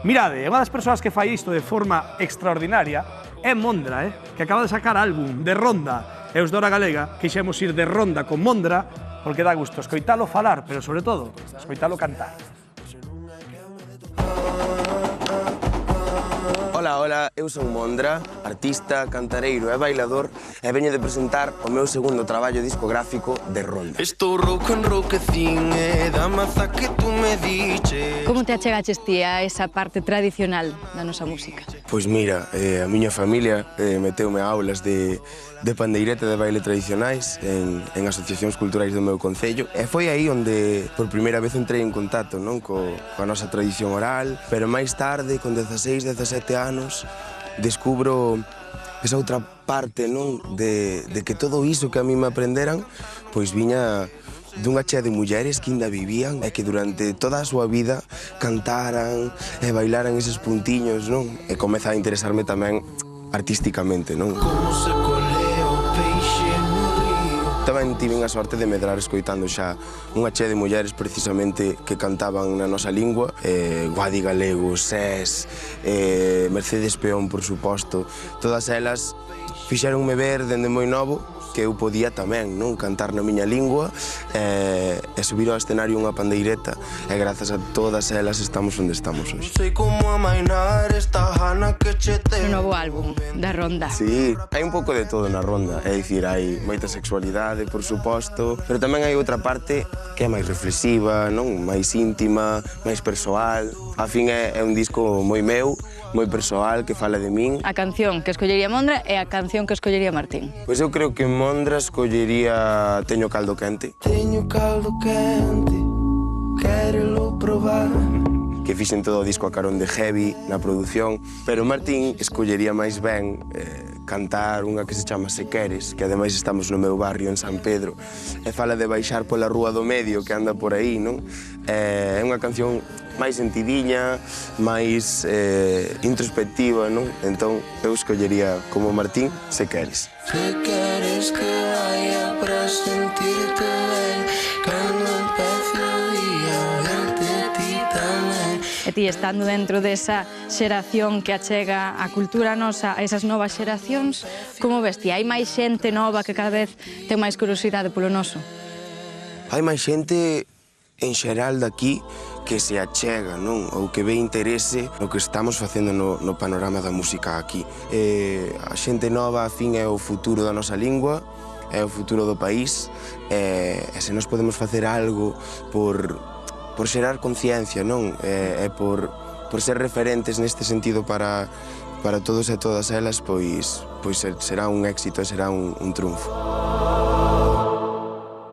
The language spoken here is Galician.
Mirade, unha das persoas que fai isto de forma extraordinaria é Mondra, que acaba de sacar álbum de ronda. E os Dora Galega quixemos ir de ronda con Mondra porque dá gusto escoitalo falar, pero sobre todo, escoitalo cantar. Ola, ola, eu son Mondra, artista, cantareiro e bailador e veño de presentar o meu segundo traballo discográfico de ronda. Estou rouco enrouquecín e da maza que tú me diches. Como te achegaches ti a esa parte tradicional da nosa música? Pois mira, a miña familia meteume a aulas de pandeireta de baile tradicionais en asociacións culturais do meu concello e foi aí onde por primeira vez entrei en contacto coa nosa tradición oral, pero máis tarde, con 16, 17 anos, descubro esa outra parte de que todo iso que a mí me aprenderan pois viña dunha chea de mulleres que ainda vivían e que durante toda a súa vida cantaran e bailaran eses puntiños, non? E comeza a interesarme tamén artísticamente, non? Como se colea o peixe no río. Tamén tiven a sorte de medrar escoitando xa unha chea de mulleres precisamente que cantaban na nosa lingua, Guadi Galego, Sés, Mercedes Peón, por suposto. Todas elas fixéronme ver dende moi novo que eu podía tamén cantar na miña lingua e subir ao escenario unha pandeireta e grazas a todas elas estamos onde estamos hoxe. Sei como amainar esta gana que che ten. No novo álbum da ronda. Sí, hai un pouco de todo na ronda, é dicir, hai moita sexualidade, por suposto, pero tamén hai outra parte que é máis reflexiva, máis íntima, máis persoal. A fin é un disco moi meu, moi persoal, que fala de min. A canción que escollería Mondra e a canción que escollería Martín. Pois eu creo que Mondra escollería Teño caldo quente. Teño caldo quente, quérelo probar. Que fixen todo o disco a carón de Heavy na produción, pero Martín escollería máis ben cantar unha que se chama Se Queres, que ademais estamos no meu barrio en San Pedro, e fala de baixar pola rúa do medio que anda por aí, non? É unha canción máis sentidiña, máis introspectiva, non? Entón, eu escollería como Martín, Se Queres. Se queres que vaya para sentirte ben, cando empece o día, verte ti tamén. E ti, estando dentro desa xeración que achega a cultura nosa a esas novas xeracións, como ves ti? Hai máis xente nova que cada vez ten máis curiosidade polo noso? Hai máis xente en xeral daqui que se achega, non? Ou que ve interese no que estamos facendo no panorama da música aquí. A xente nova, a fin, é o futuro da nosa lingua, é o futuro do país, e se nós podemos facer algo por xerar conciencia, non? E por ser referentes neste sentido para todos e todas elas, pois será un éxito e será un triunfo.